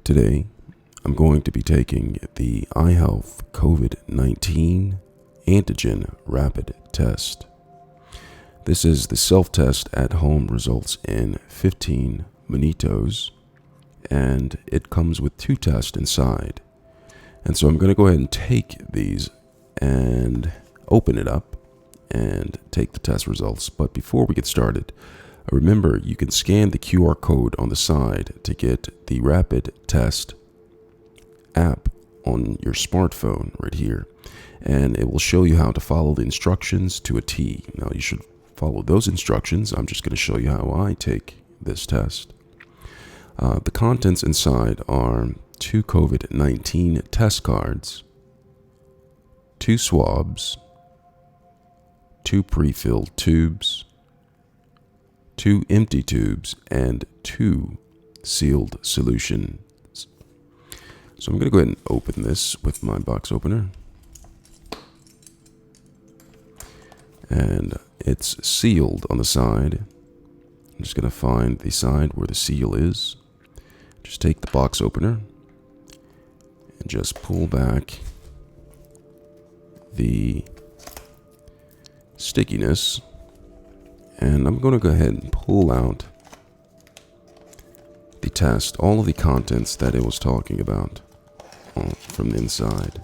Today, I'm going to be taking the iHealth Covid-19 Antigen Rapid Test. This is the self-test at home, results in 15 minutos, and it comes with 2 tests inside. And so I'm going to go ahead and take these and open it up and take the test results. But before we get started, remember, you can scan the QR code on the side to get the rapid test app on your smartphone right here, and it will show you how to follow the instructions to a T. Now, you should follow those instructions. I'm just going to show you how I take this test. The contents inside are 2 COVID-19 test cards, 2 swabs, 2 pre-filled tubes, 2 empty tubes, and 2 sealed solutions. So I'm going to go ahead and open this with my box opener. And it's sealed on the side. I'm just going to find the side where the seal is. Just take the box opener and just pull back the stickiness. And I'm going to go ahead and pull out the test, all of the contents that it was talking about from the inside.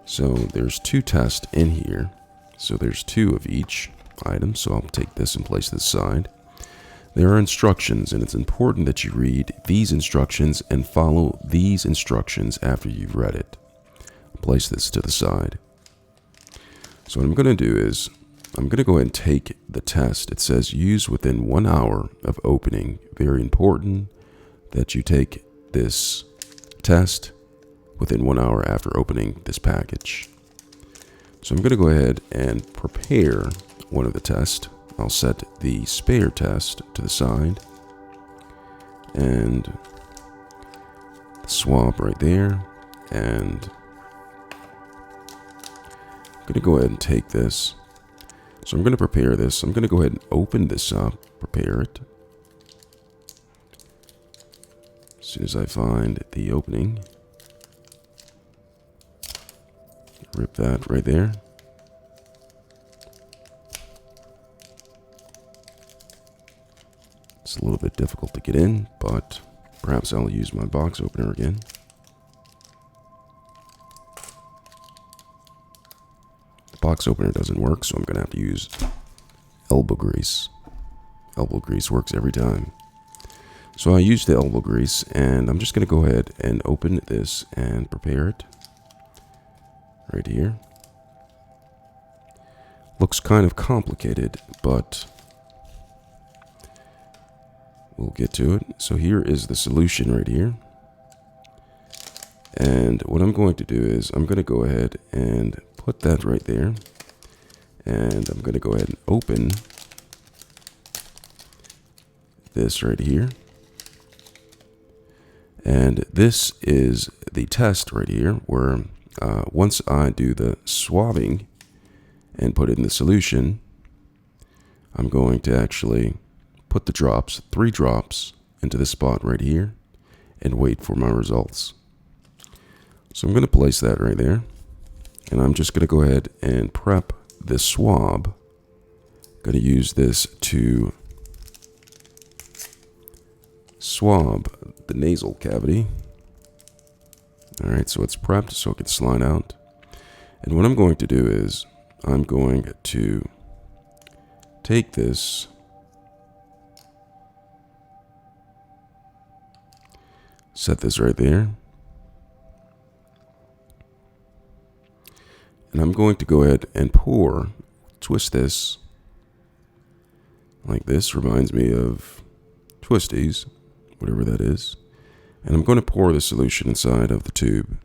So there's 2 tests in here. So there's 2 of each item. So I'll take this and place this side. There are instructions, and it's important that you read these instructions and follow these instructions after you've read it. I'll place this to the side. So what I'm going to do is I'm going to go ahead and take the test. It says use within 1 hour of opening. Very important that you take this test within 1 hour after opening this package. So I'm going to go ahead and prepare one of the tests. I'll set the spare test to the side and the swab right there. And I'm going to go ahead and take this. So I'm going to prepare this. I'm going to go ahead and open this up, prepare it. As soon as I find the opening, rip that right there. It's a little bit difficult to get in, but perhaps I'll use my box opener again. Box opener doesn't work, so I'm going to have to use elbow grease. Elbow grease works every time. So I used the elbow grease, and I'm just going to go ahead and open this and prepare it right here. Looks kind of complicated, but we'll get to it. So here is the solution right here. And what I'm going to do is I'm going to go ahead and put that right there. And I'm going to go ahead and open this right here. And this is the test right here where once I do the swabbing and put it in the solution, I'm going to actually put the drops, 3 drops, into this spot right here and wait for my results. So I'm going to place that right there, and I'm just going to go ahead and prep this swab. I'm going to use this to swab the nasal cavity. All right, so it's prepped so it can slide out. And what I'm going to do is I'm going to take this, set this right there. And I'm going to go ahead and twist this like this. Reminds me of Twisties, whatever that is. And I'm going to pour the solution inside of the tube.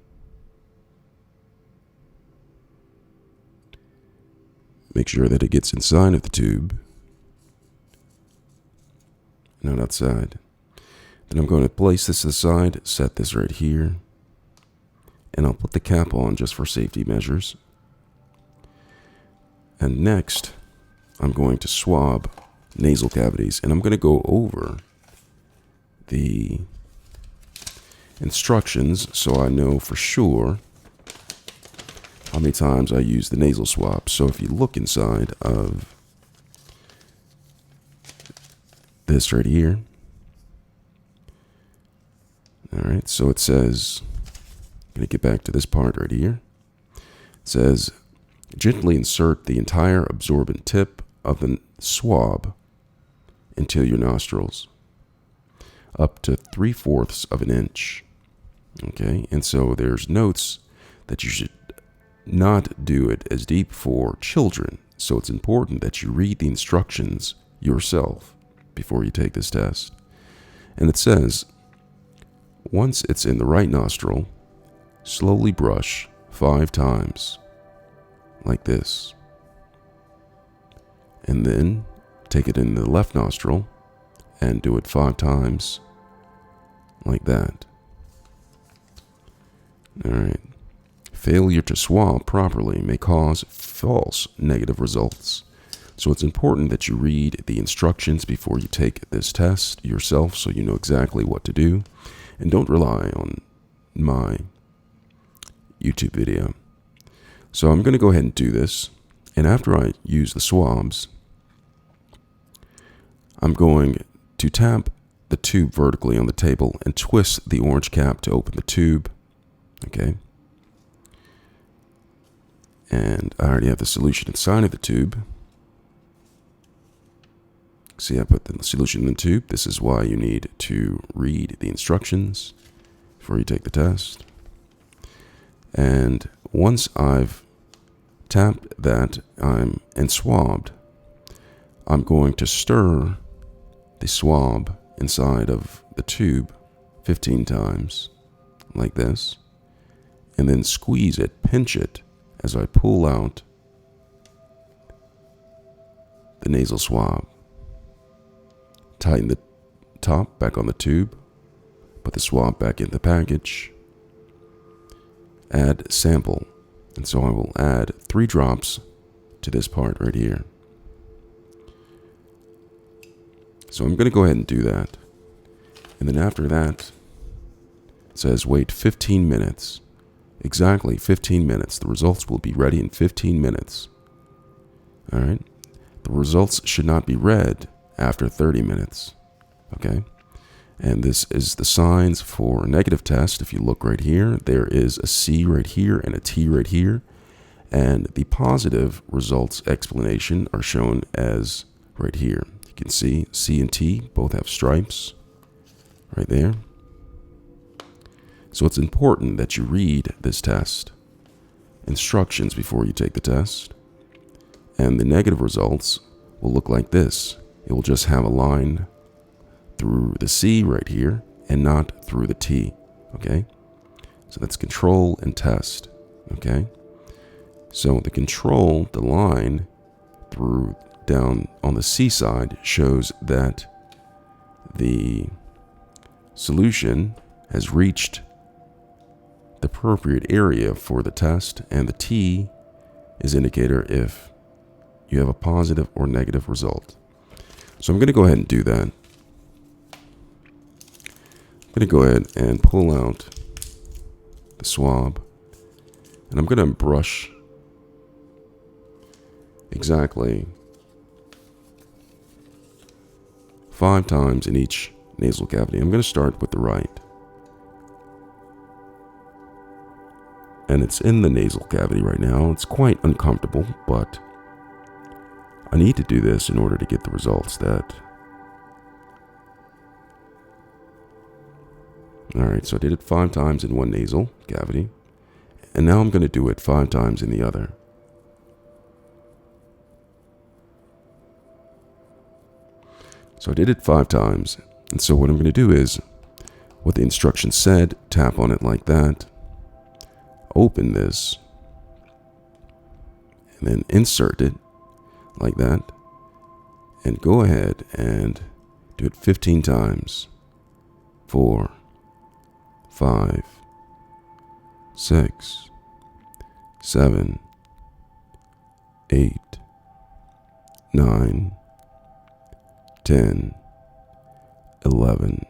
Make sure that it gets inside of the tube, not outside. Then I'm going to place this aside, set this right here, and I'll put the cap on just for safety measures. And next, I'm going to swab nasal cavities, and I'm going to go over the instructions so I know for sure how many times I use the nasal swab. So if you look inside of this right here, all right, so it says, I'm going to get back to this part right here. It says, gently insert the entire absorbent tip of the swab into your nostrils, up to 3/4 of an inch. Okay, and so there's notes that you should not do it as deep for children. So it's important that you read the instructions yourself before you take this test. And it says, once it's in the right nostril, slowly brush 5 times, like this. And then take it in the left nostril and do it 5 times, like that. All right. Failure to swab properly may cause false negative results. So it's important that you read the instructions before you take this test yourself so you know exactly what to do. And don't rely on my YouTube video. So I'm going to go ahead and do this. And after I use the swabs, I'm going to tap the tube vertically on the table and twist the orange cap to open the tube. Okay. And I already have the solution inside of the tube. See, I put the solution in the tube. This is why you need to read the instructions before you take the test. And once I've tapped that and swabbed, I'm going to stir the swab inside of the tube 15 times, like this, and then squeeze it, pinch it, as I pull out the nasal swab. Tighten the top back on the tube, put the swab back in the package, add sample, and so I will add 3 drops to this part right here. So I'm going to go ahead and do that. And then after that, it says wait 15 minutes. Exactly 15 minutes. The results will be ready in 15 minutes. All right. The results should not be read after 30 minutes. Okay. And this is the signs for a negative test. If you look right here, there is a C right here and a T right here. And the positive results explanation are shown as right here. You can see C and T both have stripes right there. So it's important that you read this test instructions before you take the test. And the negative results will look like this. It will just have a line through the C right here and not through the T. Okay. So that's control and test. Okay. So the control, the line through down on the C side shows that the solution has reached the appropriate area for the test, and the T is indicator if you have a positive or negative result. So I'm going to go ahead and do that. I'm going to go ahead and pull out the swab, and I'm going to brush exactly 5 times in each nasal cavity. I'm going to start with the right. And it's in the nasal cavity right now. It's quite uncomfortable, but I need to do this in order to get the results that... Alright, so I did it 5 times in one nasal cavity. And now I'm going to do it 5 times in the other. So I did it 5 times. And so what I'm going to do is, what the instructions said, tap on it like that. Open this. And then insert it like that. And go ahead and do it 15 times. 4, 5, 6, 7, 8, 9, 10, 11,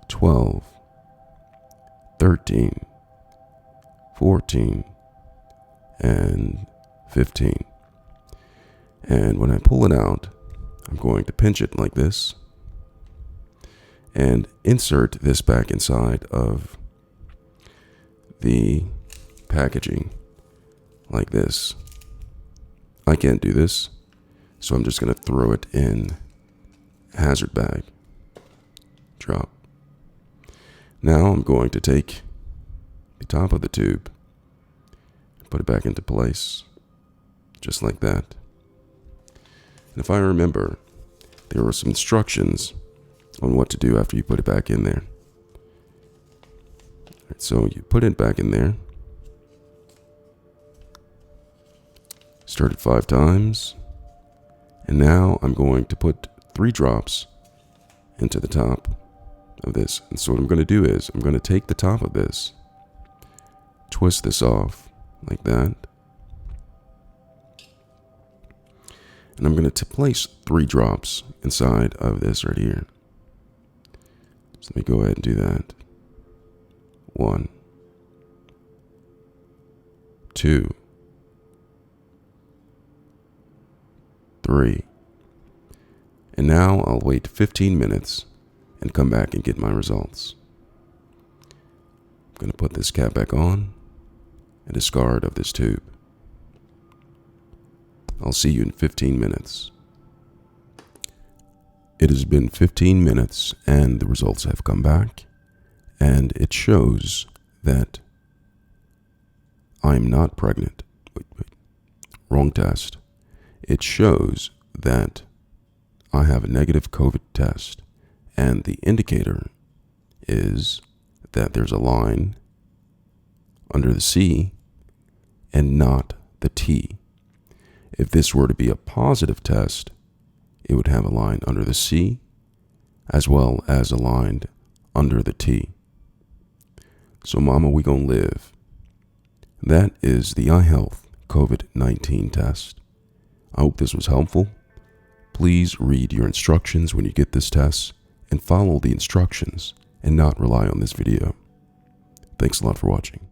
12, 13, 14, and 15. And when I pull it out, I'm going to pinch it like this and insert this back inside of the packaging like this. I can't do this, so I'm just going to throw it in a hazard bag. Drop. Now I'm going to take the top of the tube and put it back into place, just like that. And if I remember, there were some instructions on what to do after you put it back in there. So you put it back in there, stir it 5 times, and now I'm going to put 3 drops into the top of this. And so what I'm going to do is I'm going to take the top of this, twist this off like that, and I'm going to place 3 drops inside of this right here. So let me go ahead and do that. 1, 2, 3. And now I'll wait 15 minutes and come back and get my results. I'm going to put this cap back on and discard of this tube. I'll see you in 15 minutes. It has been 15 minutes and the results have come back, and it shows that I'm not pregnant. Wrong test. It shows that I have a negative COVID test, and the indicator is that there's a line under the C and not the T. If this were to be a positive test, it would have a line under the C as well as a line under the T. So mama, we gonna live. That is the iHealth COVID-19 test. I hope this was helpful. Please read your instructions when you get this test and follow the instructions and not rely on this video. Thanks a lot for watching.